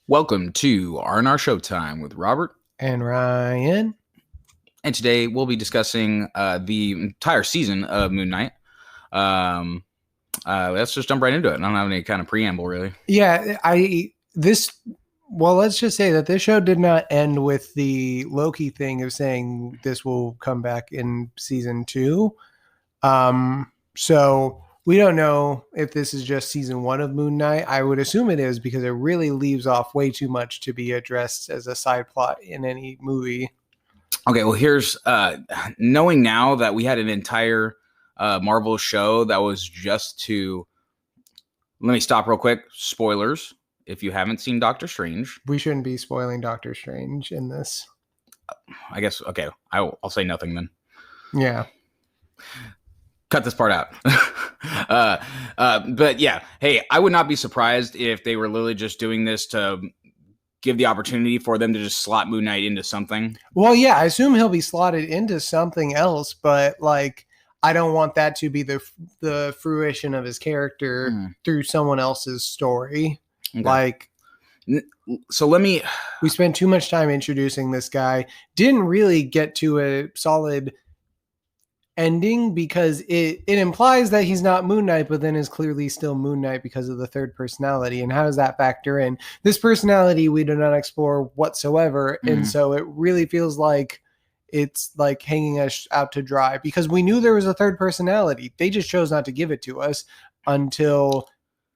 Welcome to R&R Showtime with Robert and Ryan. And today we'll be discussing the entire season of Moon Knight. Let's just jump right into it. I don't have any kind of preamble, really. Yeah, let's just say that this show did not end with the Loki thing of saying this will come back in season 2. So we don't know if this is just season 1 of Moon Knight. I would assume it is because it really leaves off way too much to be addressed as a side plot in any movie. Okay, well, here's knowing now that we had an entire Marvel show that was just to... Let me stop real quick. Spoilers. If you haven't seen Doctor Strange. We shouldn't be spoiling Doctor Strange in this. I guess, okay, I'll say nothing then. Yeah. Cut this part out. But yeah, hey, I would not be surprised if they were literally just doing this to give the opportunity for them to just slot Moon Knight into something. Well, yeah, I assume he'll be slotted into something else, but like, I don't want that to be the fruition of his character through someone else's story. Okay. Like, so we spent too much time introducing this guy. Didn't really get to a solid ending because it implies that he's not Moon Knight, but then is clearly still Moon Knight because of the third personality. And how does that factor in? This personality we do not explore whatsoever. And so it really feels like it's like hanging us out to dry because we knew there was a third personality. They just chose not to give it to us until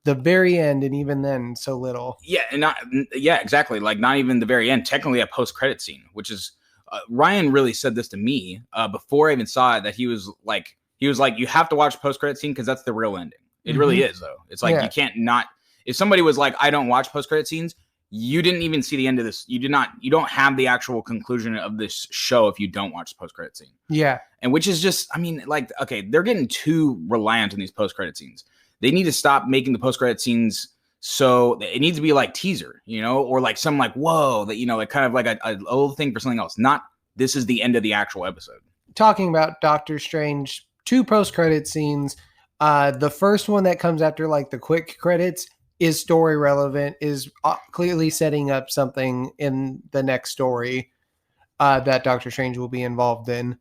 the very end, and even then so little. Yeah, exactly. Like not even the very end, technically a post-credit scene, which is Ryan really said this to me before I even saw it, that he was like, you have to watch post-credit scene because that's the real ending. It really is, though. It's like, you can't not, if somebody was like, I don't watch post-credit scenes, you didn't even see the end of this. You don't have the actual conclusion of this show if you don't watch the post-credit scene. Yeah. And which is just, I mean, like, okay, they're getting too reliant on these post-credit scenes. They need to stop making the post-credit scenes so it needs to be like teaser, or like some like, whoa, that, like kind of like a little thing for something else. Not this is the end of the actual episode. Talking about Doctor Strange, 2 post-credit scenes. The first one that comes after like the quick credits is story relevant, is clearly setting up something in the next story that Doctor Strange will be involved in.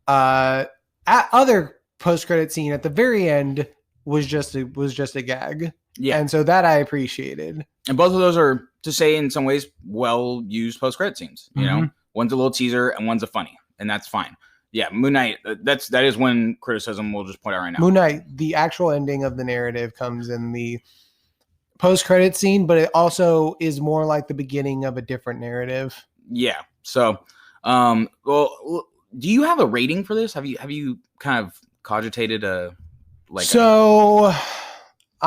Other post-credit scene at the very end was just a gag. Yeah. And so that I appreciated. And both of those are, to say in some ways, well-used post-credit scenes. You know, one's a little teaser and one's a funny, and that's fine. Yeah, Moon Knight, that is when criticism we'll just point out right now. Moon Knight, the actual ending of the narrative comes in the post-credit scene, but it also is more like the beginning of a different narrative. Yeah. So, well, do you have a rating for this? Have you kind of cogitated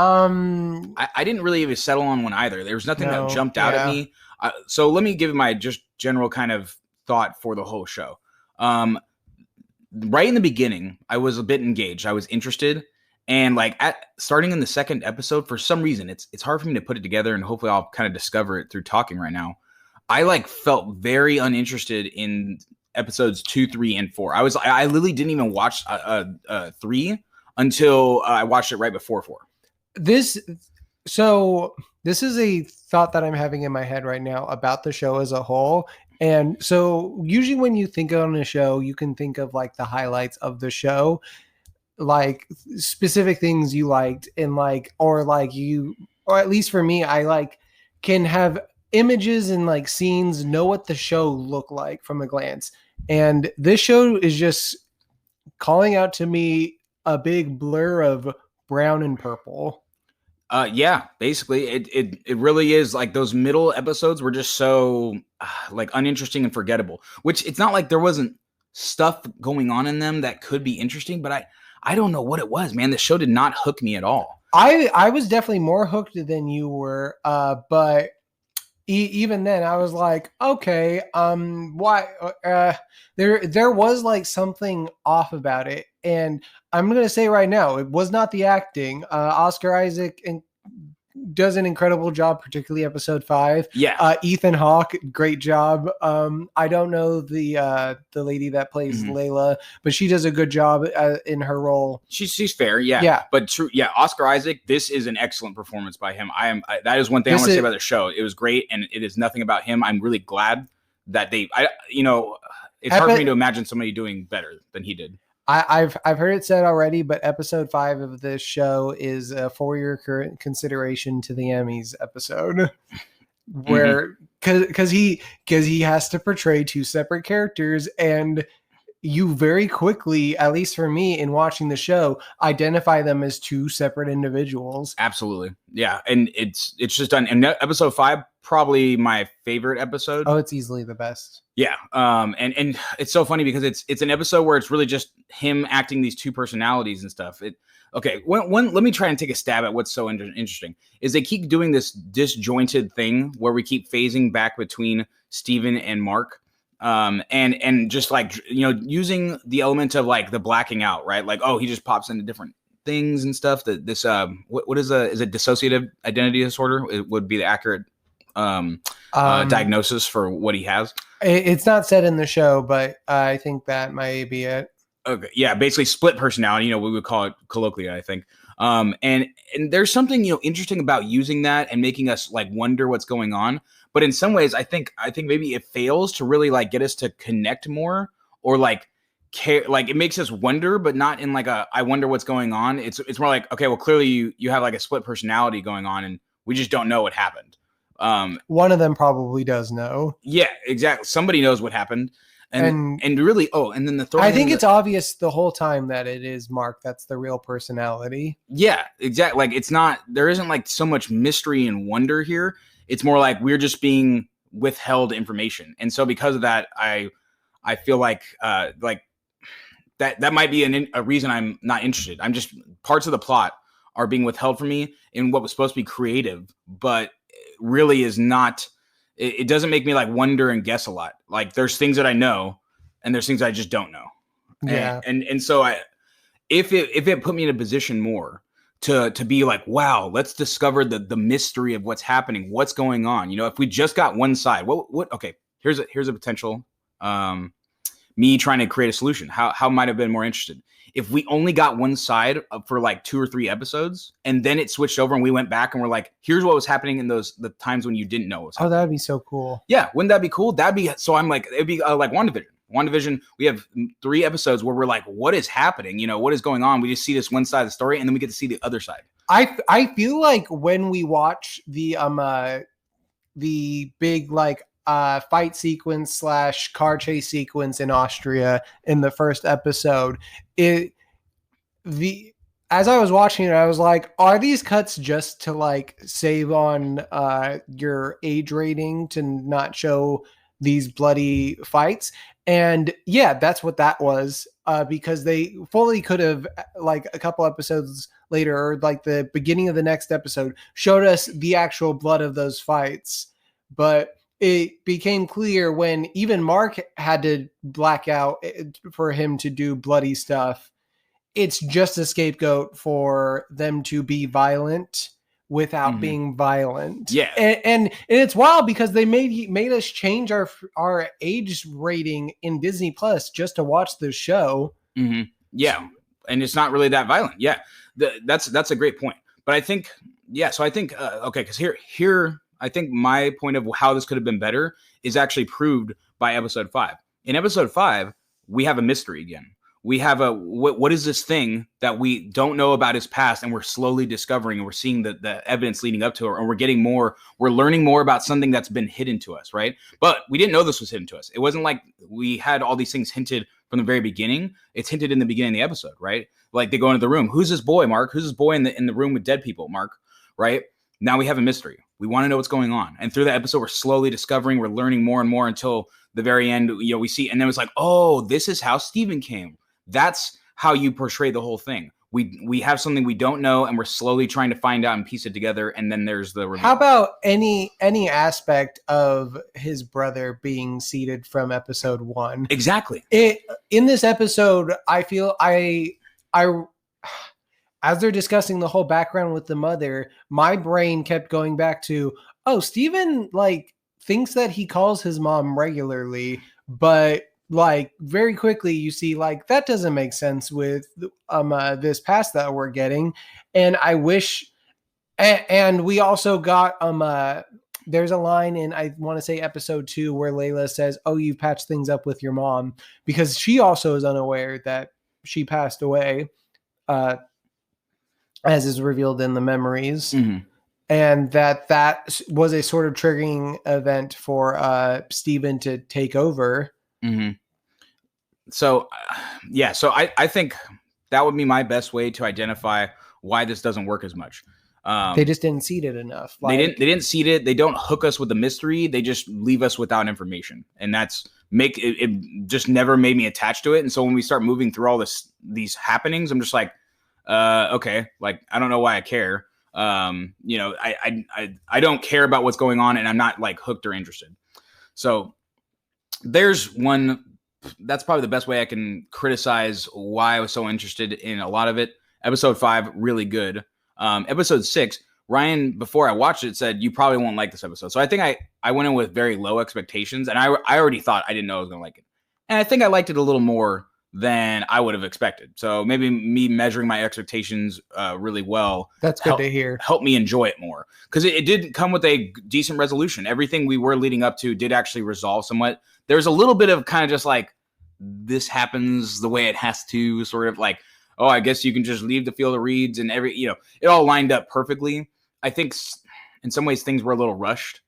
I didn't really even settle on one either. There was nothing that jumped out at me. So let me give my just general kind of thought for the whole show. Right in the beginning, I was a bit engaged. I was interested. And like starting in the second episode, for some reason, it's hard for me to put it together, and hopefully I'll kind of discover it through talking right now. I like felt very uninterested in episodes 2, 3, and 4. I literally didn't even watch 3 until I watched it right before 4. This is a thought that I'm having in my head right now about the show as a whole. And so usually when you think on a show, you can think of like the highlights of the show, like specific things you liked, and like, or at least for me, I like can have images and like scenes, know what the show looked like from a glance. And this show is just calling out to me a big blur of brown and purple. Yeah, basically it really is. Like those middle episodes were just so like uninteresting and forgettable, which it's not like there wasn't stuff going on in them that could be interesting, but I don't know what it was, man. The show did not hook me at all. I was definitely more hooked than you were, but even then I was like, okay, why there was like something off about it. And I'm going to say right now, it was not the acting. Oscar Isaac does an incredible job, particularly episode 5. Yeah. Ethan Hawke, great job. I don't know the lady that plays Layla, but she does a good job in her role. She's fair, yeah. Yeah. But true, yeah. Oscar Isaac, this is an excellent performance by him. That is one thing I want to say about the show. It was great, and it is nothing about him. I'm really glad that it's hard for me to imagine somebody doing better than he ddid. I've heard it said already, but episode 5 of this show is for your current consideration to the Emmys episode, where because he has to portray 2 separate characters, and you very quickly, at least for me in watching the show, identify them as 2 separate individuals. Absolutely, yeah, and it's just done. And episode 5, probably my favorite episode. Oh, it's easily the best. Yeah, and it's so funny because it's an episode where it's really just him acting these 2 personalities and stuff. Let me try and take a stab at what's so interesting is they keep doing this disjointed thing where we keep phasing back between Steven and Mark. And just like, using the element of like the blacking out, right? Like, oh, he just pops into different things and stuff. That this, what is a dissociative identity disorder? It would be the accurate diagnosis for what he has. It's not said in the show, but I think that might be it. Okay, yeah, basically split personality. We would call it colloquially, I think. And there's something interesting about using that and making us like wonder what's going on. But in some ways, I think maybe it fails to really like get us to connect more or like care. Like it makes us wonder, but not in like I wonder what's going on. It's more like, okay, well, clearly you have like a split personality going on, and we just don't know what happened. One of them probably does know. Yeah, exactly. Somebody knows what happened, and really, and then I think it's obvious the whole time that it is Mark that's the real personality. Yeah, exactly. Like there isn't like so much mystery and wonder here. It's more like we're just being withheld information. And so because of that, I feel like that might be a reason I'm not interested. I'm just, parts of the plot are being withheld from me in what was supposed to be creative, but really is not, it doesn't make me like wonder and guess a lot. Like there's things that I know and there's things I just don't know. Yeah. And so if it put me in a position more to be like, wow, let's discover the mystery of what's happening, what's going on. If we just got one side, okay, here's a potential, me trying to create a solution. How might have been more interested if we only got one side for like 2 or 3 episodes and then it switched over and we went back and we're like, here's what was happening in the times when you didn't know what was happening. Oh, that'd be so cool. Yeah. Wouldn't that be cool? So I'm like, it'd be like WandaVision, we have 3 episodes where we're like, what is happening? What is going on? We just see this one side of the story and then we get to see the other side. I feel like when we watch the big like fight sequence / car chase sequence in Austria in the first episode, as I was watching it, I was like, are these cuts just to like save on your age rating to not show these bloody fights? And yeah, that's what that was, because they fully could have, like a couple episodes later, or like the beginning of the next episode, showed us the actual blood of those fights. But it became clear when even Mark had to black out for him to do bloody stuff. It's just a scapegoat for them to be violent without being violent. Yeah. And it's wild because they made us change our age rating in Disney Plus just to watch the show. Mm-hmm. Yeah. And it's not really that violent. Yeah. That's a great point. But I think, so I think, okay, because here, I think my point of how this could have been better is actually proved by episode 5. In episode 5, we have a mystery again. We have what is this thing that we don't know about his past, and we're slowly discovering, and we're seeing the evidence leading up to it, and we're learning more about something that's been hidden to us, right? But we didn't know this was hidden to us. It wasn't like we had all these things hinted from the very beginning. It's hinted in the beginning of the episode, right? Like they go into the room. Who's this boy, Mark? Who's this boy in the room with dead people, Mark? Right? Now we have a mystery. We want to know what's going on. And through the episode, we're slowly discovering, we're learning more and more until the very end, we see, and then it's like, oh, this is how Steven came. That's how you portray the whole thing. We have something we don't know, and we're slowly trying to find out and piece it together. And then there's the reveal. How about any aspect of his brother being seeded from episode 1? Exactly. In this episode, I feel as they're discussing the whole background with the mother, my brain kept going back to, oh, Steven like thinks that he calls his mom regularly, but like very quickly you see like that doesn't make sense with this past that we're getting. And I wish and we also got there's a line in, I want to say episode 2, where Layla says, oh, you've patched things up with your mom, because she also is unaware that she passed away, as is revealed in the memories. Mm-hmm. And that was a sort of triggering event for Steven to take over. Mm-hmm. So, yeah, so I think that would be my best way to identify why this doesn't work as much. They just didn't seed it enough. They didn't seed it. They don't hook us with the mystery. They just leave us without information, and that's it just never made me attached to it. And so when we start moving through all these happenings, I'm just like, okay, like I don't know why I care. I don't care about what's going on, and I'm not like hooked or interested. So there's one. That's probably the best way I can criticize why I was so interested in a lot of it. Episode 5, really good. Episode 6, Ryan, before I watched it, said you probably won't like this episode. So I think I went in with very low expectations, and I already thought I didn't know I was going to like it. And I think I liked it a little more than I would have expected. So maybe me measuring my expectations really well. That's good to hear. Help me enjoy it more. Because it did come with a decent resolution. Everything we were leading up to did actually resolve somewhat. There's a little bit of kind of just like, this happens the way it has to, sort of like, oh, I guess you can just leave the field of reeds, and it all lined up perfectly. I think in some ways things were a little rushed.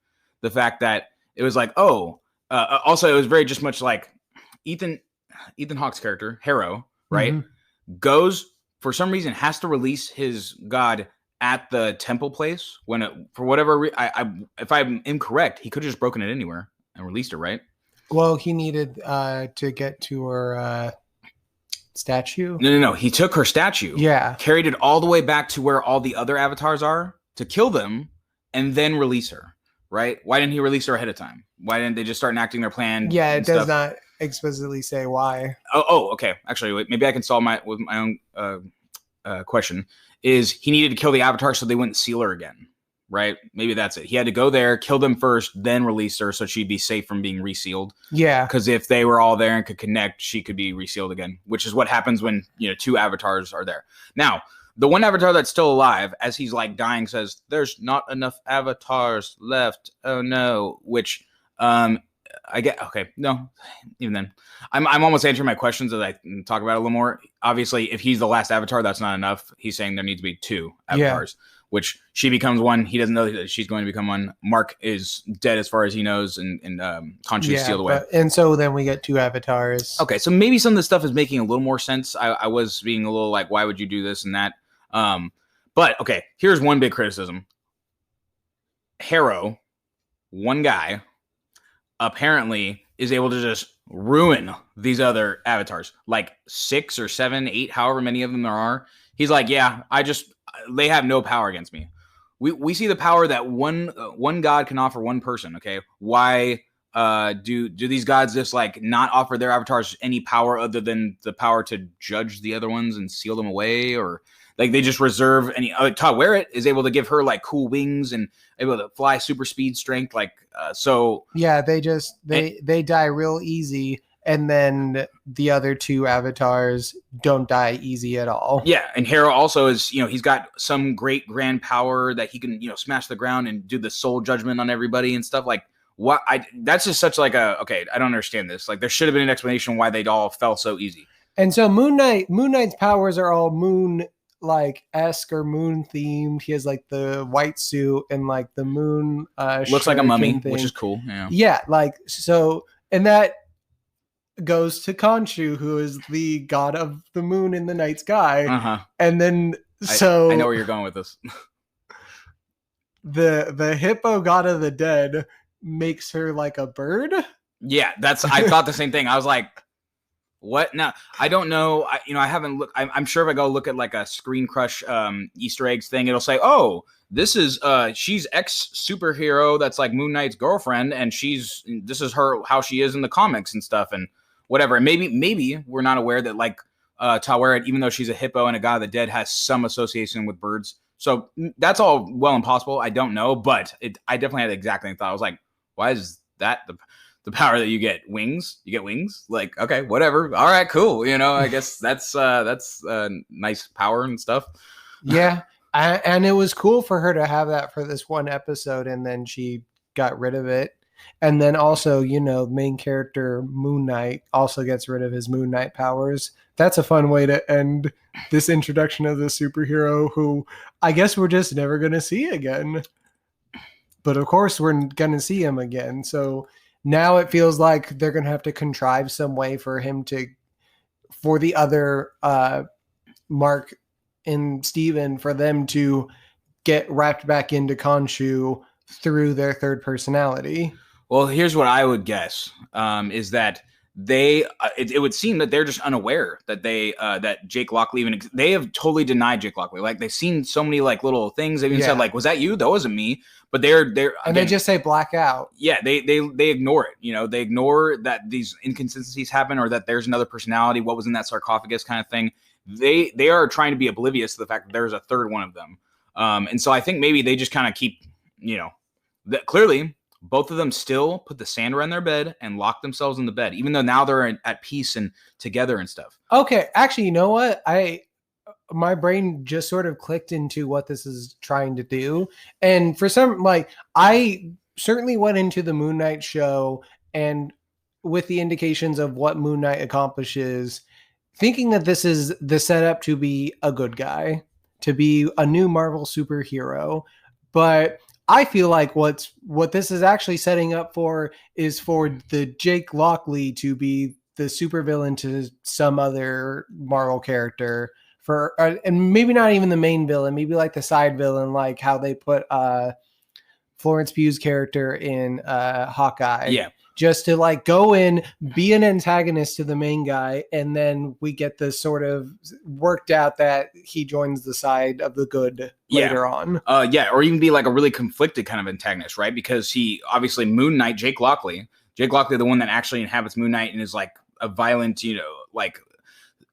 The fact that it was like, also it was very just much like Ethan Hawke's character, Harrow, right? Mm-hmm. Goes, for some reason, has to release his god at the temple place when for whatever if I'm incorrect, he could have just broken it anywhere and released it, right? Well, he needed to get to her statue. No. He took her statue. Yeah. Carried it all the way back to where all the other avatars are to kill them and then release her, right? Why didn't he release her ahead of time? Why didn't they just start enacting their plan? Yeah, it does not explicitly say why. Oh, okay. Actually, wait, maybe I can solve my own question. Is he needed to kill the avatar so they wouldn't seal her again? Right? Maybe that's it. He had to go there, kill them first, then release her so she'd be safe from being resealed. Yeah. Because if they were all there and could connect, she could be resealed again, which is what happens when, 2 avatars are there. Now, the one avatar that's still alive, as he's like dying, says, there's not enough avatars left. Oh no. Which, I get, okay, no, even then. I'm almost answering my questions as I talk about it a little more. Obviously, if he's the last avatar, that's not enough. He's saying there needs to be 2 avatars. Yeah. Which she becomes one. He doesn't know that she's going to become one. Mark is dead as far as he knows, and Khonshu is sealed away. And so then we get 2 avatars. Okay, so maybe some of the stuff is making a little more sense. I was being a little like, why would you do this and that? But okay, here's one big criticism. Harrow, one guy, apparently is able to just ruin these other avatars, like 6 or 7, 8, however many of them there are. He's like, yeah, they have no power against me. We see the power that one god can offer one person. Okay, why do these gods just like not offer their avatars any power other than the power to judge the other ones and seal them away, or like they just reserve any? Todd Werit is able to give her like cool wings and able to fly super speed strength, like so. Yeah, they die real easy. And then the other 2 avatars don't die easy at all. Yeah, and Harrow also is, he's got some great grand power that he can, smash the ground and do the soul judgment on everybody and stuff. Like, what? That's just such like okay, I don't understand this. Like, there should have been an explanation why they all fell so easy. And so Moon Knight's powers are all moon like esque or moon themed. He has like the white suit and like the moon. Looks like a mummy, which is cool. Yeah, like so, and that goes to Khonshu, who is the god of the moon in the night sky. Uh-huh. And then I know where you're going with this. The hippo god of the dead makes her like a bird. Yeah, I thought the same thing. I was like, what? Now, I don't know. I haven't looked. I'm sure if I go look at like a Screen Crush Easter eggs thing, it'll say, oh, this is she's ex superhero that's like Moon Knight's girlfriend, and this is her how she is in the comics and stuff and whatever. And maybe we're not aware that like Taweret, even though she's a hippo and a god of the dead, has some association with birds. So that's all well and possible. I don't know, but I definitely had the exact same thought. I was like, why is that the power that you get? Wings? You get wings? Like, okay, whatever. All right, cool. I guess that's nice power and stuff. Yeah. And it was cool for her to have that for this one episode, and then she got rid of it. And then also, main character Moon Knight also gets rid of his Moon Knight powers. That's a fun way to end this introduction of the superhero who I guess we're just never going to see again. But of course, we're going to see him again. So now it feels like they're going to have to contrive some way for the other Mark and Steven, for them to get wrapped back into Khonshu through their third personality. Well, here's what I would guess, is that it would seem that they're just unaware that that Jake Lockley they have totally denied Jake Lockley. Like, they've seen so many like little things. They even said like, was that you? That wasn't me. But they're and they just say blackout. Yeah, they ignore it. They ignore that these inconsistencies happen, or that there's another personality. What was in that sarcophagus kind of thing. They are trying to be oblivious to the fact that there's a third one of them. And so I think maybe they just kind of keep, that clearly both of them still put the sand around their bed and lock themselves in the bed, even though now they're at peace and together and stuff. Okay. Actually, you know what? My brain just sort of clicked into what this is trying to do. And for some, I certainly went into the Moon Knight show and with the indications of what Moon Knight accomplishes, thinking that this is the setup to be a good guy, to be a new Marvel superhero. But I feel like what this is actually setting up for is for the Jake Lockley to be the supervillain to some other Marvel character, and maybe not even the main villain, maybe like the side villain, like how they put Florence Pugh's character in Hawkeye. Yeah. Just to go in, be an antagonist to the main guy, and then we get this sort of worked out that he joins the side of the good later on. Or even be like a really conflicted kind of antagonist, right? Because he obviously Moon Knight, Jake Lockley, the one that actually inhabits Moon Knight and is like a violent,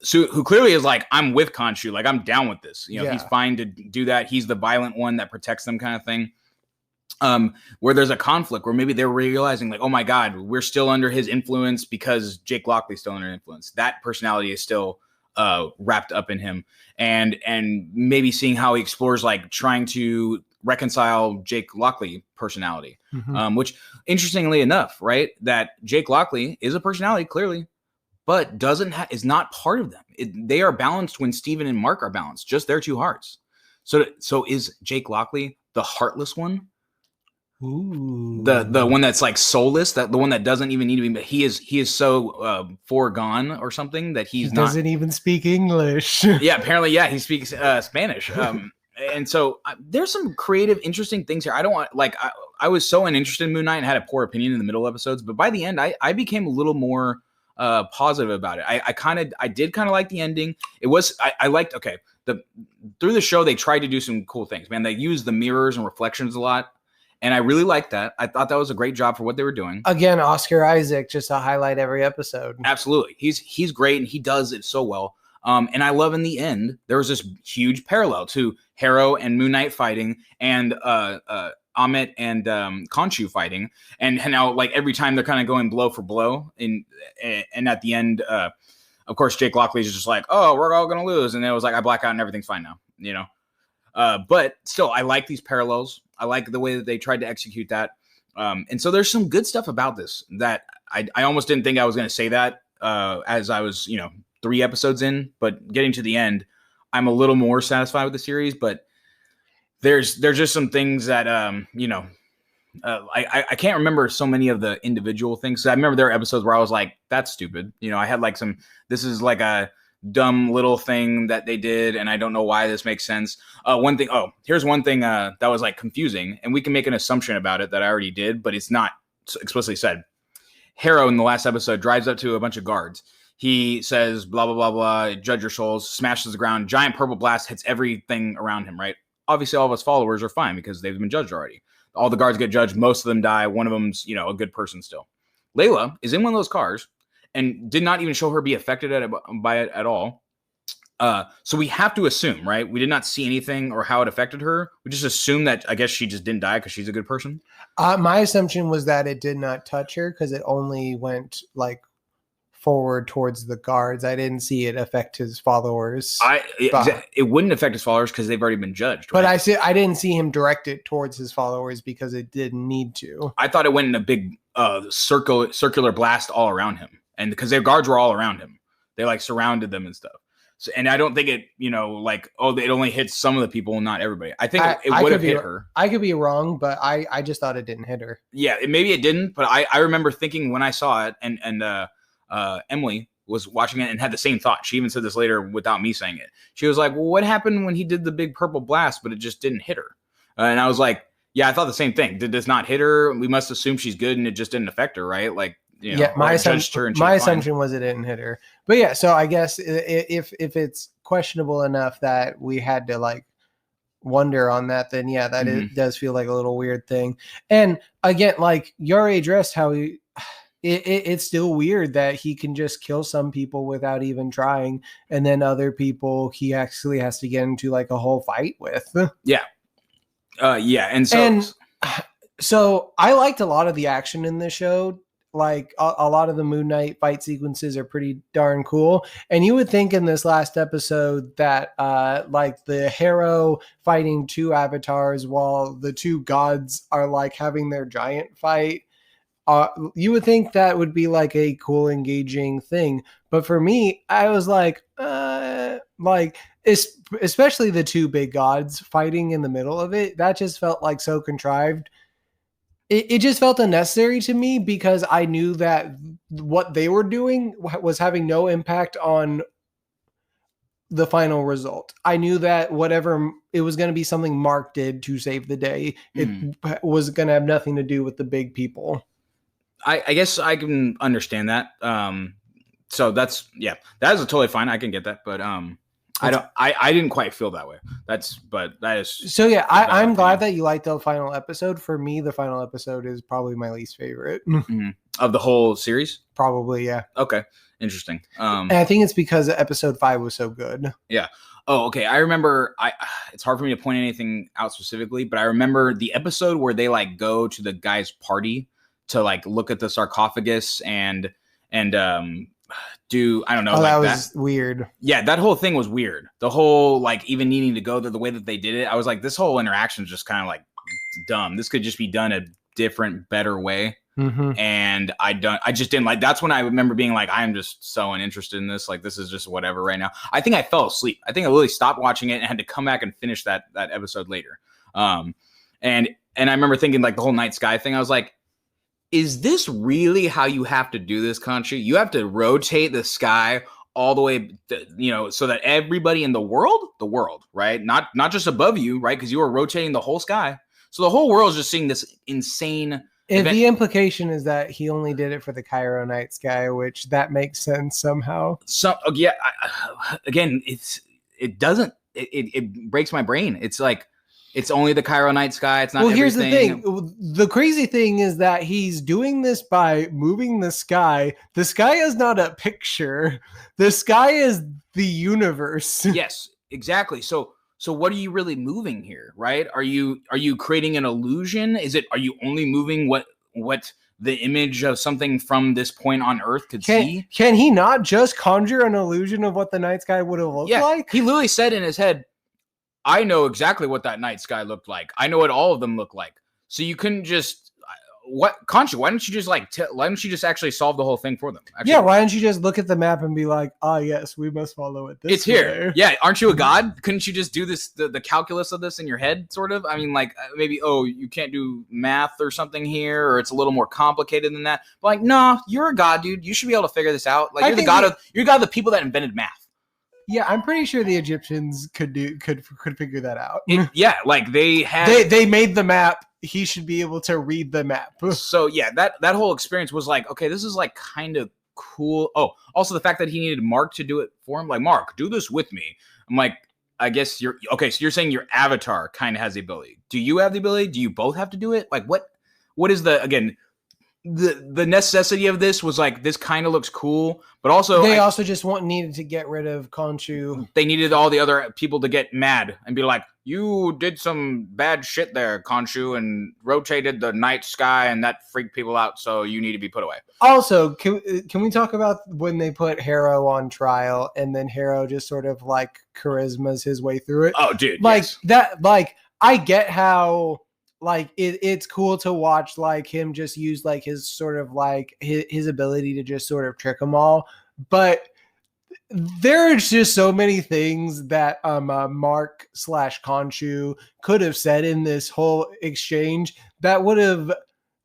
so who clearly is like, I'm with Khonshu, like I'm down with this. He's fine to do that. He's the violent one that protects them, kind of thing. Where there's a conflict where maybe they're realizing like, oh my God, we're still under his influence because Jake Lockley's still under influence. That personality is still wrapped up in him, and maybe seeing how he explores like trying to reconcile Jake Lockley personality, which interestingly enough, right, that Jake Lockley is a personality clearly, but is not part of them. They are balanced when Steven and Mark are balanced, just their two hearts. So is Jake Lockley the heartless one? Ooh. The one that's like soulless, that the one that doesn't even need to be, but he is so foregone or something that he doesn't even speak English. Yeah, apparently, yeah, he speaks Spanish. And so there's some creative, interesting things here. I don't want I was so uninterested in Moon Knight and had a poor opinion in the middle episodes, but by the end, I became a little more positive about it. I did kind of like the ending. It was I liked through the show they tried to do some cool things. Man, they used the mirrors and reflections a lot. And I really liked that. I thought that was a great job for what they were doing. Again, Oscar Isaac, just to highlight every episode. Absolutely. He's great, and he does it so well. And I love in the end, there was this huge parallel to Harrow and Moon Knight fighting, and Amit and Khonshu fighting. And now, like, every time they're kind of going blow for blow. And at the end, of course, Jake Lockley's just like, oh, we're all going to lose. And it was like, I black out and everything's fine now, but still, I like these parallels. I like the way that they tried to execute that. And so there's some good stuff about this that I almost didn't think I was going to say that as I was, 3 episodes in, but getting to the end, I'm a little more satisfied with the series, but there's just some things that, I can't remember so many of the individual things. So I remember there are episodes where I was like, that's stupid. I had like this is like a dumb little thing that they did, and I don't know why this makes sense. Here's one thing that was like confusing, and we can make an assumption about it that I already did, but it's not explicitly said. Harrow in the last episode drives up to a bunch of guards. He says, blah, blah, blah, blah, judge your souls, smashes the ground, giant purple blast hits everything around him, right? Obviously, all of his followers are fine because they've been judged already. All the guards get judged. Most of them die. One of them's, a good person still. Layla is in one of those cars and did not even show her be affected by it at all. So we have to assume, right? We did not see anything or how it affected her. We just assume that I guess she just didn't die because she's a good person. My assumption was that it did not touch her because it only went like forward towards the guards. I didn't see it affect his followers. It wouldn't affect his followers because they've already been judged. Right? But I didn't see him direct it towards his followers because it didn't need to. I thought it went in a big circular blast all around him, and because their guards were all around him, they like surrounded them and stuff. So, and I don't think it, like, it only hits some of the people and not everybody. I think it would have hit her. I could be wrong, but I just thought it didn't hit her. Yeah, maybe it didn't, but I remember thinking when I saw it, and Emily was watching it and had the same thought. She even said this later without me saying it. She was like, well, what happened when he did the big purple blast, but it just didn't hit her? And I was like, yeah, I thought the same thing. Did this not hit her? We must assume she's good and it just didn't affect her, right? Like, my assumption was it didn't hit her. But yeah, so I guess if it's questionable enough that we had to like wonder on that, then yeah, that it does feel like a little weird thing. And again, like Yara addressed how it's still weird that he can just kill some people without even trying, and then other people he actually has to get into like a whole fight with. Yeah. And so I liked a lot of the action in this show. Like a lot of the Moon Knight fight sequences are pretty darn cool. And you would think in this last episode that like the hero fighting two avatars while the two gods are like having their giant fight. You would think that would be like a cool, engaging thing. But for me, I was like especially the two big gods fighting in the middle of it. That just felt like so contrived. It just felt unnecessary to me because I knew that what they were doing was having no impact on the final result. I knew that whatever it was going to be something Mark did to save the day, it was going to have nothing to do with the big people. I guess I can understand that. So that is totally fine. I can get that, but I didn't quite feel that way. That is so yeah. I'm glad that you liked the final episode. For me, the final episode is probably my least favorite of the whole series. Probably, yeah. Okay, interesting. And I think it's because episode 5 was so good. Yeah. Oh, okay. I remember. It's hard for me to point anything out specifically, but I remember the episode where they like go to the guy's party to like look at the sarcophagus and do I don't know. Oh, like that was weird. Yeah, that whole thing was weird. The whole like even needing to go there, the way that they did it, I was like, this whole interaction is just kind of like dumb. This could just be done a different, better way. And I just didn't like. That's when I remember being like, I'm just so uninterested in this. Like, this is just whatever right now. I think I fell asleep. I think I literally stopped watching it and had to come back and finish that episode later. And I remember thinking like the whole night sky thing. I was like, is this really how you have to do this, country? You have to rotate the sky all the way, so that everybody in the world, right? Not just above you, right? Because you are rotating the whole sky. So the whole world is just seeing this insane event. The implication is that he only did it for the Cairo night sky, which that makes sense somehow. Yeah. Again, it doesn't. It breaks my brain. It's like, it's only the Cairo night sky. It's not. Well, here's the thing. The crazy thing is that he's doing this by moving the sky. The sky is not a picture. The sky is the universe. Yes, exactly. So what are you really moving here, right? Are you creating an illusion? Are you only moving what the image of something from this point on Earth could see? Can he not just conjure an illusion of what the night sky would have looked like? He literally said in his head, I know exactly what that night sky looked like. I know what all of them look like. So you couldn't just Concha, why don't you just why don't you just actually solve the whole thing for them? Actually, yeah, why don't you just look at the map and be like, yes, we must follow it. It's here. Yeah, aren't you a god? Couldn't you just do this the calculus of this in your head, sort of? I mean, like maybe you can't do math or something here, or it's a little more complicated than that. But like, no, you're a god, dude. You should be able to figure this out. Like you're the god of the people that invented math. Yeah, I'm pretty sure the Egyptians could figure that out. Like they made the map. He should be able to read the map. So yeah, that whole experience was like, okay, this is like kind of cool. Oh, also the fact that he needed Mark to do it for him. Like, Mark, do this with me. I'm like, I guess you're okay. So you're saying your avatar kind of has the ability. Do you have the ability? Do you both have to do it? Like what is the, again, the necessity of this was like, this kind of looks cool, but also they also just needed to get rid of Khonshu. They needed all the other people to get mad and be like, you did some bad shit there, Khonshu, and rotated the night sky, and that freaked people out, so you need to be put away. Also, can we talk about when they put Harrow on trial, and then Harrow just sort of like charismas his way through it? Oh, dude, like yes. that. Like, I get how like it's cool to watch like him just use like his sort of like his ability to just sort of trick them all, but there are just so many things that Mark / Khonshu could have said in this whole exchange that would have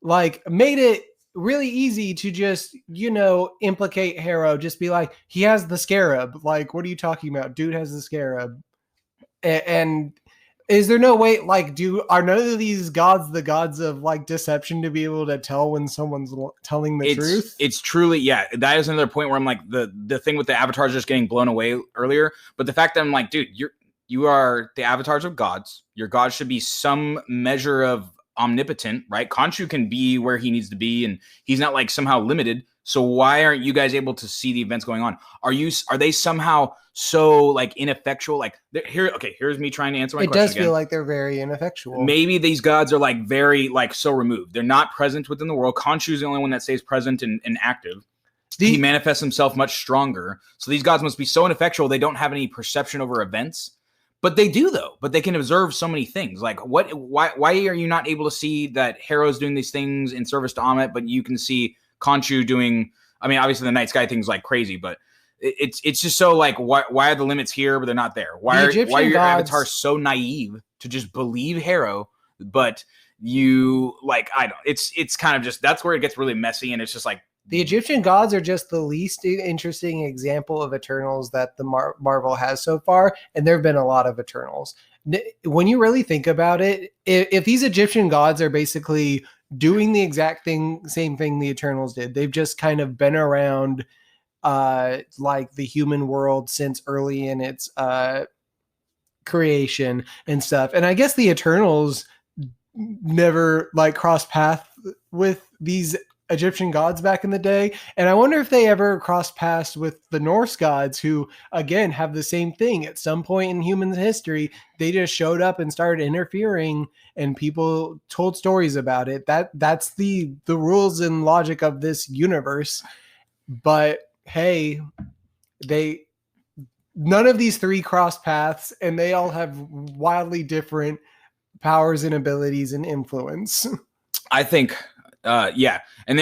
like made it really easy to just, you know, implicate Harrow. Just be like, he has the scarab. Like, what are you talking about? Dude has the scarab. And is there no way, like, are none of these gods the gods of like deception to be able to tell when someone's telling the truth? It's truly, yeah, that is another point where I'm like, the thing with the avatars just getting blown away earlier, but the fact that I'm like, dude, you are the avatars of gods. Your god should be some measure of omnipotent, right? Khonshu can be where he needs to be, and he's not like somehow limited. So why aren't you guys able to see the events going on? Are they somehow so like ineffectual? Like here's me trying to answer my question. It does feel like they're very ineffectual. Maybe these gods are like very like so removed. They're not present within the world. Khonshu's the only one that stays present and active. He manifests himself much stronger. So these gods must be so ineffectual they don't have any perception over events. But they do, though. But they can observe so many things. Like, why are you not able to see that Harrow's doing these things in service to Ammit, but you can see Khonshu doing? I mean, obviously the night sky thing's like crazy, but it's just so like, why are the limits here, but they're not there? Why are your avatars so naive to just believe Harrow, but you like I don't? It's kind of just that's where it gets really messy, and it's just like. The Egyptian gods are just the least interesting example of Eternals that the Marvel has so far, and there have been a lot of Eternals. When you really think about it, if these Egyptian gods are basically doing the exact same thing the Eternals did, they've just kind of been around like the human world since early in its creation and stuff. And I guess the Eternals never like crossed paths with these Egyptian gods back in the day, and I wonder if they ever crossed paths with the Norse gods, who again have the same thing. At some point in human history, they just showed up and started interfering, and people told stories about it. That's the rules and logic of this universe. But hey, none of these three cross paths, and they all have wildly different powers and abilities and influence. I think yeah. And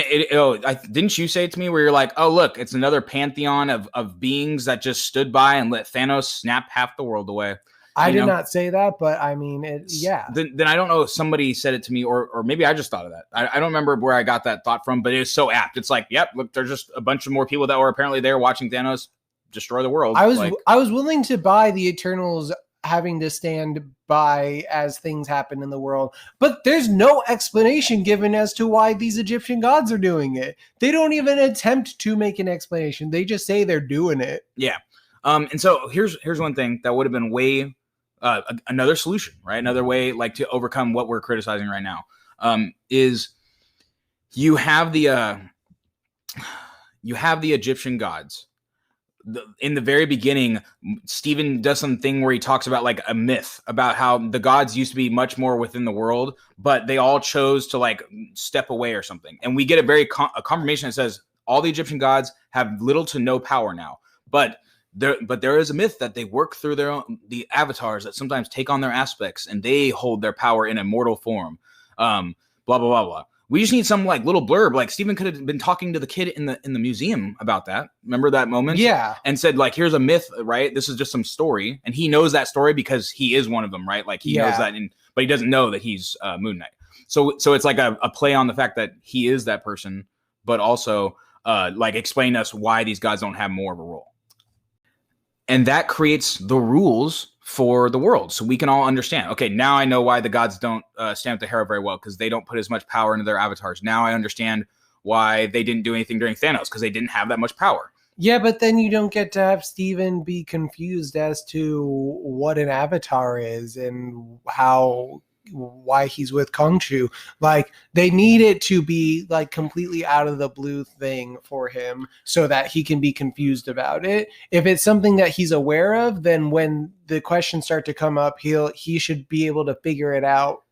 didn't you say it to me where you're like, oh, look, it's another pantheon of beings that just stood by and let Thanos snap half the world away. I did not say that, but I mean, yeah. Then I don't know if somebody said it to me or maybe I just thought of that. I don't remember where I got that thought from, but it was so apt. It's like, yep, look, there's just a bunch of more people that were apparently there watching Thanos destroy the world. I was willing to buy the Eternals having to stand by as things happen in the world, but there's no explanation given as to why these Egyptian gods are doing it. They don't even attempt to make an explanation. They just say they're doing it. Yeah. And so here's one thing that would have been way another solution, right? Another way like to overcome what we're criticizing right now is you have the Egyptian gods. In the very beginning, Stephen does something where he talks about like a myth about how the gods used to be much more within the world, but they all chose to like step away or something. And we get a confirmation that says all the Egyptian gods have little to no power now, but there is a myth that they work through the avatars that sometimes take on their aspects and they hold their power in a mortal form. Blah blah blah blah. We just need some like little blurb. Like Stephen could have been talking to the kid in the museum about that. Remember that moment? Yeah. And said like, here's a myth, right? This is just some story. And he knows that story because he is one of them, right? Like he knows that, but he doesn't know that he's Moon Knight. So it's like a play on the fact that he is that person, but also like explain to us why these gods don't have more of a role. And that creates the rules for the world, so we can all understand. Okay, now I know why the gods don't stand with the Hera very well, because they don't put as much power into their avatars. Now I understand why they didn't do anything during Thanos, because they didn't have that much power. Yeah, but then you don't get to have Steven be confused as to what an avatar is and how why he's with Kongshu. Like, they need it to be like completely out of the blue thing for him so that he can be confused about it. If it's something that he's aware of, then when the questions start to come up, he should be able to figure it out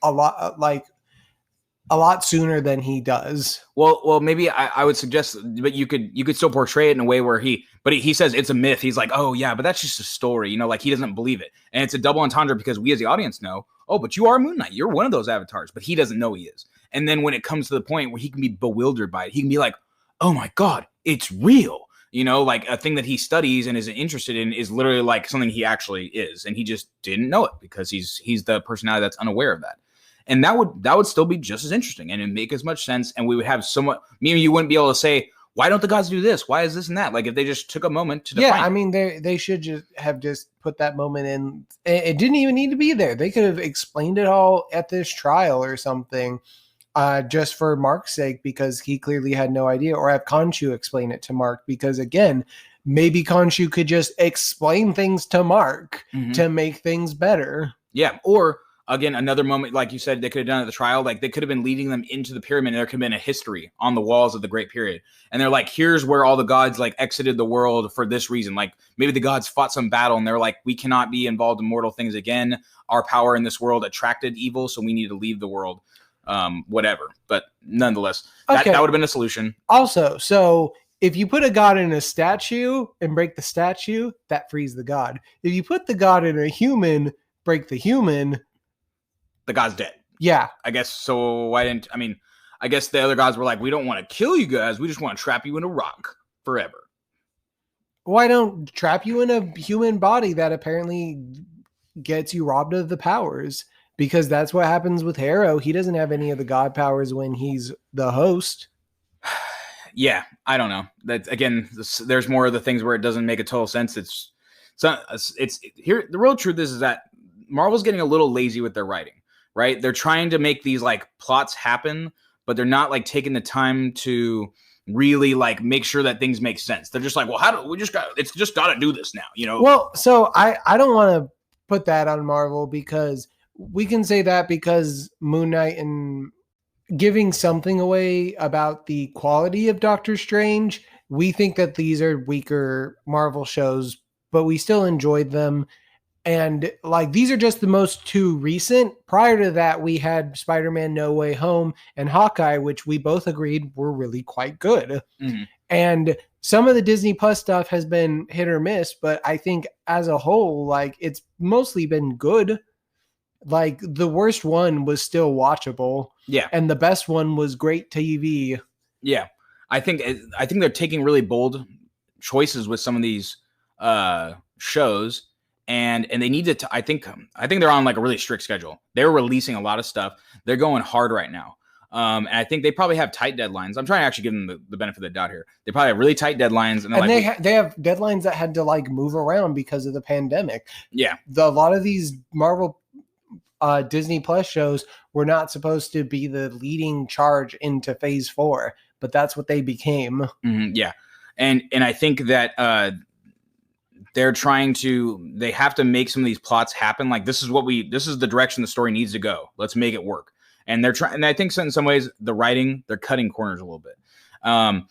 a lot sooner than he does. Well, maybe I would suggest, but you could still portray it in a way where he says it's a myth. He's like, oh yeah, but that's just a story, like he doesn't believe it, and it's a double entendre because we as the audience know, oh, but you are Moon Knight, you're one of those avatars, but he doesn't know he is. And then when it comes to the point where he can be bewildered by it, he can be like, oh my god, it's real. Like a thing that he studies and is interested in is literally like something he actually is, and he just didn't know it because he's the personality that's unaware of that. And that would still be just as interesting and it'd make as much sense. And we would have somewhat, maybe you wouldn't be able to say, why don't the gods do this? Why is this and that? Like if they just took a moment to define. Yeah, I mean, they should just put that moment in. It didn't even need to be there. They could have explained it all at this trial or something, just for Mark's sake, because he clearly had no idea, or have Khonshu explain it to Mark, because again, maybe Khonshu could just explain things to Mark to make things better. Yeah, or again, another moment, like you said, they could have done at the trial. Like they could have been leading them into the pyramid, and there could have been a history on the walls of the Great Period. And they're like, here's where all the gods like exited the world for this reason. Like maybe the gods fought some battle, and they're like, we cannot be involved in mortal things again. Our power in this world attracted evil, so we need to leave the world. Whatever. But nonetheless, that would have been a solution. Also, so if you put a god in a statue and break the statue, that frees the god. If you put the god in a human, break the human, the god's dead. Yeah. I guess so. I guess the other gods were like, we don't want to kill you guys. We just want to trap you in a rock forever. Why don't trap you in a human body that apparently gets you robbed of the powers? Because that's what happens with Harrow. He doesn't have any of the god powers when he's the host. Yeah, I don't know. That again, there's more of the things where it doesn't make a total sense. It's here. The real truth is that Marvel's getting a little lazy with their writing. Right? They're trying to make these like plots happen, but they're not like taking the time to really like make sure that things make sense. They're just like, well, it's just got to do this now, Well, so I don't want to put that on Marvel, because we can say that because Moon Knight and giving something away about the quality of Doctor Strange, we think that these are weaker Marvel shows, but we still enjoyed them. And like, these are just the most two recent. Prior to that, we had Spider-Man No Way Home and Hawkeye, which we both agreed were really quite good. Mm-hmm. And some of the Disney Plus stuff has been hit or miss, but I think as a whole, like, it's mostly been good. Like, the worst one was still watchable. Yeah. And the best one was great TV. Yeah. I think they're taking really bold choices with some of these shows. And they need to. I think they're on like a really strict schedule. They're releasing a lot of stuff. They're going hard right now. And I think they probably have tight deadlines. I'm trying to actually give them the benefit of the doubt here. They probably have really tight deadlines, and they have deadlines that had to like move around because of the pandemic. Yeah, a lot of these Marvel, Disney Plus shows were not supposed to be the leading charge into Phase 4, but that's what they became. Mm-hmm, yeah, and I think that. They have to make some of these plots happen. Like this is the direction the story needs to go. Let's make it work. And they're trying, and I think in some ways the writing, they're cutting corners a little bit. And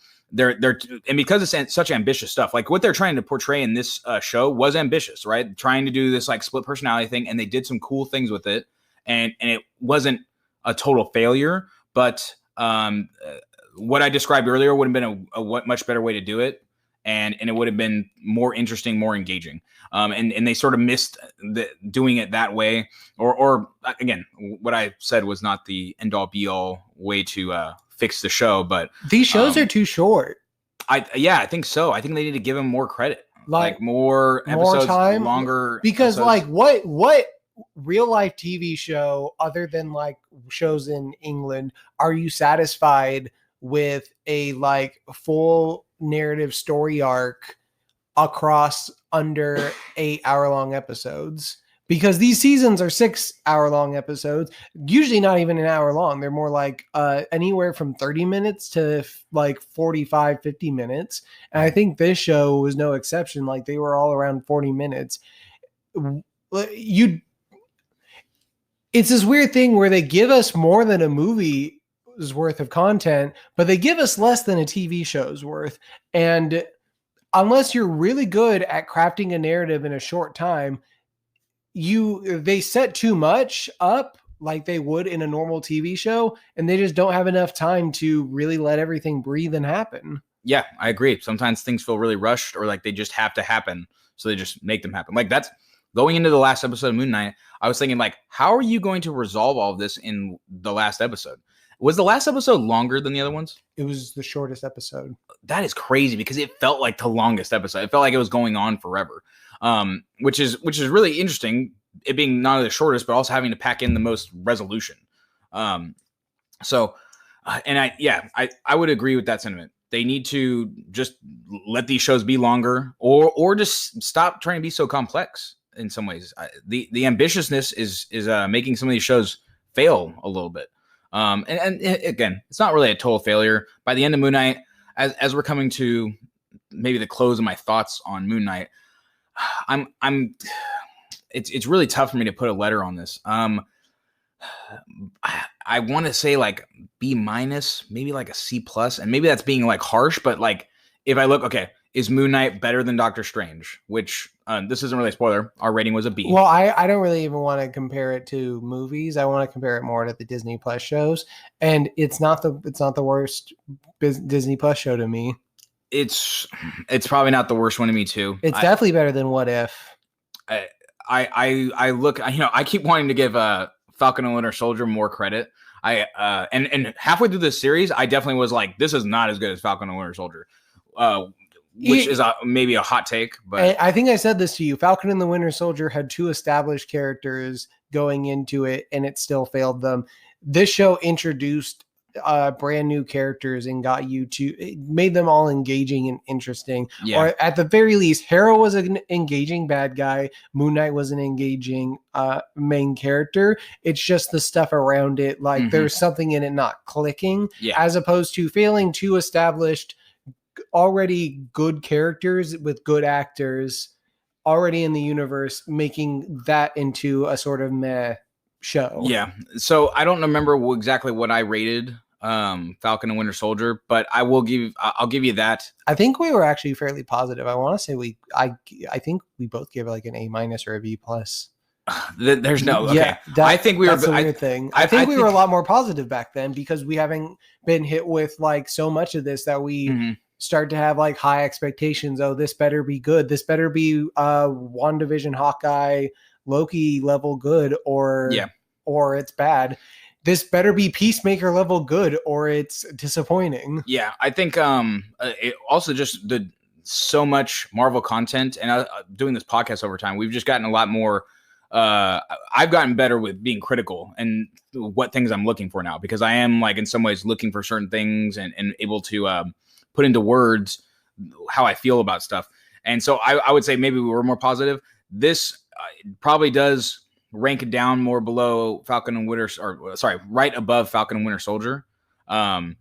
because it's such ambitious stuff, like what they're trying to portray in this show was ambitious, right? Trying to do this like split personality thing. And they did some cool things with it. And it wasn't a total failure, but what I described earlier would have been a much better way to do it. And it would have been more interesting, more engaging. And they sort of missed doing it that way. Or again, what I said was not the end all be all way to fix the show. But these shows are too short. I think so. I think they need to give them more credit, like more episodes, time, longer. Because episodes. like what real life TV show other than like shows in England are you satisfied with a like full narrative story arc across under 8-hour-long episodes? Because these seasons are 6-hour-long episodes, usually not even an hour long. They're more like anywhere from 30 minutes to like 45, 50 minutes. And I think this show was no exception. Like they were all around 40 minutes. It's this weird thing where they give us more than a movie's worth of content, but they give us less than a TV show's worth. And unless you're really good at crafting a narrative in a short time, they set too much up like they would in a normal TV show, and they just don't have enough time to really let everything breathe and happen. Yeah, I agree. Sometimes things feel really rushed or like they just have to happen. So they just make them happen. Like that's going into the last episode of Moon Knight. I was thinking like, how are you going to resolve all of this in the last episode? Was the last episode longer than the other ones? It was the shortest episode. That is crazy because it felt like the longest episode. It felt like it was going on forever. Which is really interesting. It being not the shortest, but also having to pack in the most resolution. I would agree with that sentiment. They need to just let these shows be longer, or just stop trying to be so complex. In some ways, the ambitiousness is making some of these shows fail a little bit. And again, it's not really a total failure. By the end of Moon Knight, as we're coming to maybe the close of my thoughts on Moon Knight, it's really tough for me to put a letter on this. I want to say like B-, maybe like a C+, and maybe that's being like harsh, but like if I look, okay, is Moon Knight better than Doctor Strange? Which this isn't really a spoiler. Our rating was a B. Well, I don't really even want to compare it to movies. I want to compare it more to the Disney Plus shows, and it's not the worst Disney Plus show to me. It's probably not the worst one to me too. It's definitely better than What If. I look, I keep wanting to give Falcon and Winter Soldier more credit. And halfway through this series, I definitely was like, this is not as good as Falcon and Winter Soldier, which is maybe a hot take. But I think I said this to you. Falcon and the Winter Soldier had 2 established characters going into it, and it still failed them. This show introduced brand new characters and it made them all engaging and interesting. Yeah. Or at the very least, Hera was an engaging bad guy. Moon Knight was an engaging main character. It's just the stuff around it. Like there's something in it not clicking, as opposed to failing 2 established, already good characters with good actors already in the universe, making that into a sort of meh show. Yeah. So I don't remember exactly what I rated Falcon and Winter Soldier, but I'll give you that. I think we were actually fairly positive. I want to say I think we both gave it like an A- or a B+. There's no okay. Yeah, I think we that's were a weird thing. I think we were a lot more positive back then because we haven't been hit with like so much of this that we start to have like high expectations. Oh, this better be good. This better be WandaVision, Hawkeye, Loki level good, or it's bad. This better be Peacemaker level good, or it's disappointing. Yeah, I think it also just so much Marvel content, and doing this podcast over time, we've just gotten a lot more. I've gotten better with being critical and what things I'm looking for now, because I am like in some ways looking for certain things and able to put into words how I feel about stuff. And so I would say maybe we were more positive. This probably does rank it down more below Falcon and Winter, right above Falcon and Winter Soldier. I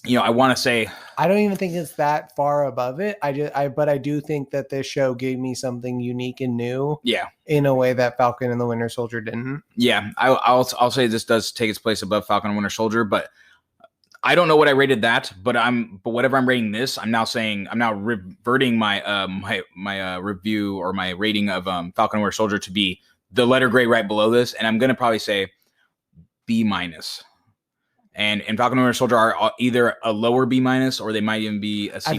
want to say I don't even think it's that far above it. But I do think that this show gave me something unique and new. Yeah, in a way that Falcon and the Winter Soldier didn't. Yeah, I'll say this does take its place above Falcon and Winter Soldier, but I don't know what I rated that. But whatever I'm rating this, I'm now reverting my my review or my rating of Falcon and Winter Soldier to be the letter grade right below this, and I'm gonna probably say B-. And Falcon and Winter Soldier are either a lower B- or they might even be a C+.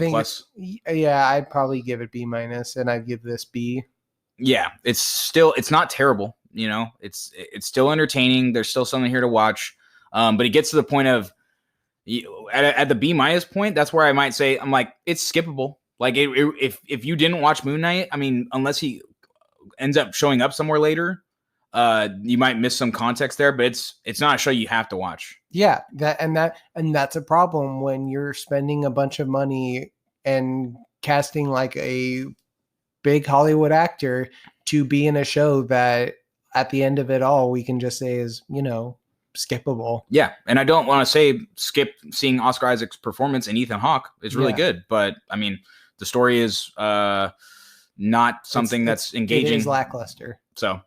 Yeah, I'd probably give it B-, and I'd give this B. Yeah, it's not terrible. It's still entertaining. There's still something here to watch. But it gets to the point of at the B- point. That's where I might say I'm like, it's skippable. Like if you didn't watch Moon Knight, I mean, unless he ends up showing up somewhere later, you might miss some context there, but it's not a show you have to watch. Yeah, that's a problem when you're spending a bunch of money and casting like a big Hollywood actor to be in a show that at the end of it all we can just say is, skippable. Yeah, and I don't want to say skip seeing Oscar Isaac's performance in Ethan Hawke. It's really good, but I mean, the story is not something that's engaging. It is lackluster. So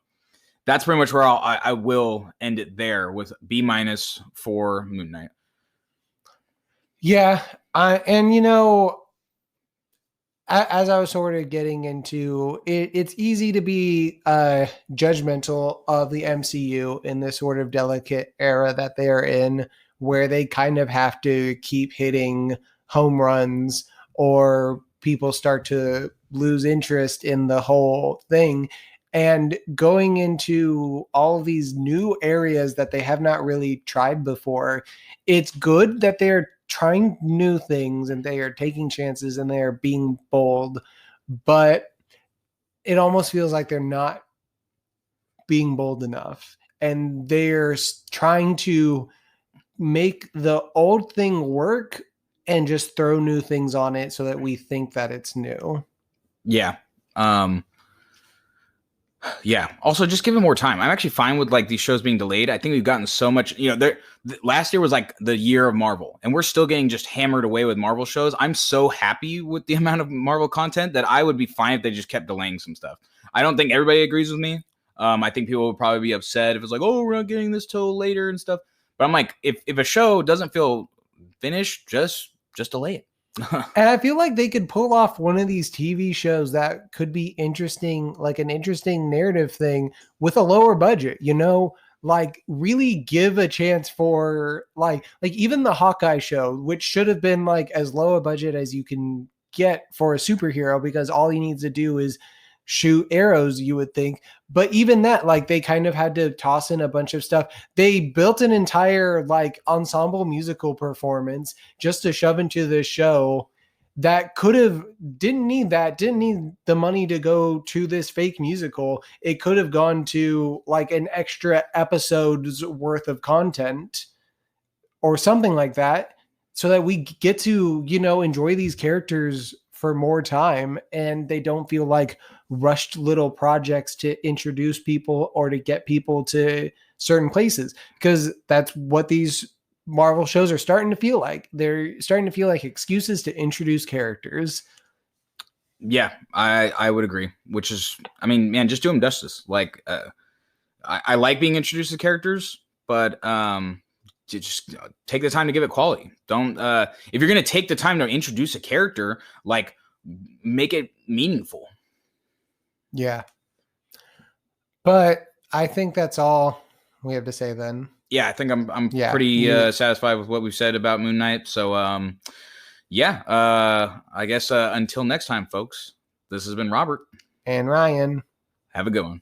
that's pretty much where I will end it there with B- for Moon Knight. Yeah, and you know, as I was sort of getting into it, it's easy to be judgmental of the MCU in this sort of delicate era that they're in, where they kind of have to keep hitting home runs or people start to lose interest in the whole thing. And going into all of these new areas that they have not really tried before, it's good that they're trying new things and they are taking chances and they are being bold, but it almost feels like they're not being bold enough and they're trying to make the old thing work and just throw new things on it so that we think that it's new. Yeah. Yeah. Also, just give it more time. I'm actually fine with like these shows being delayed. I think we've gotten so much. Last year was like the year of Marvel, and we're still getting just hammered away with Marvel shows. I'm so happy with the amount of Marvel content that I would be fine if they just kept delaying some stuff. I don't think everybody agrees with me. I think people would probably be upset if it's like, oh, we're not getting this till later and stuff. But I'm like, if a show doesn't feel finished, just delay it. And I feel like they could pull off one of these TV shows that could be interesting, like an interesting narrative thing with a lower budget, you know, like really give a chance for like even the Hawkeye show, which should have been like as low a budget as you can get for a superhero because all he needs to do is shoot arrows, you would think. But even that, like they kind of had to toss in a bunch of stuff. They built an entire like ensemble musical performance just to shove into the show that didn't need the money to go to this fake musical. It could have gone to like an extra episode's worth of content or something like that so that we get to, you know, enjoy these characters for more time and they don't feel like rushed little projects to introduce people or to get people to certain places, because that's what these Marvel shows are starting to feel like. They're starting to feel like excuses to introduce characters. Yeah, I would agree. Which is, I mean, man, just do them justice. Like, I like being introduced to characters, but just take the time to give it quality. Don't if you're gonna take the time to introduce a character, like make it meaningful. Yeah. But I think that's all we have to say then. Yeah, I think I'm Yeah, pretty satisfied with what we've said about Moon Knight. So yeah, I guess until next time, folks. This has been Robert and Ryan. Have a good one.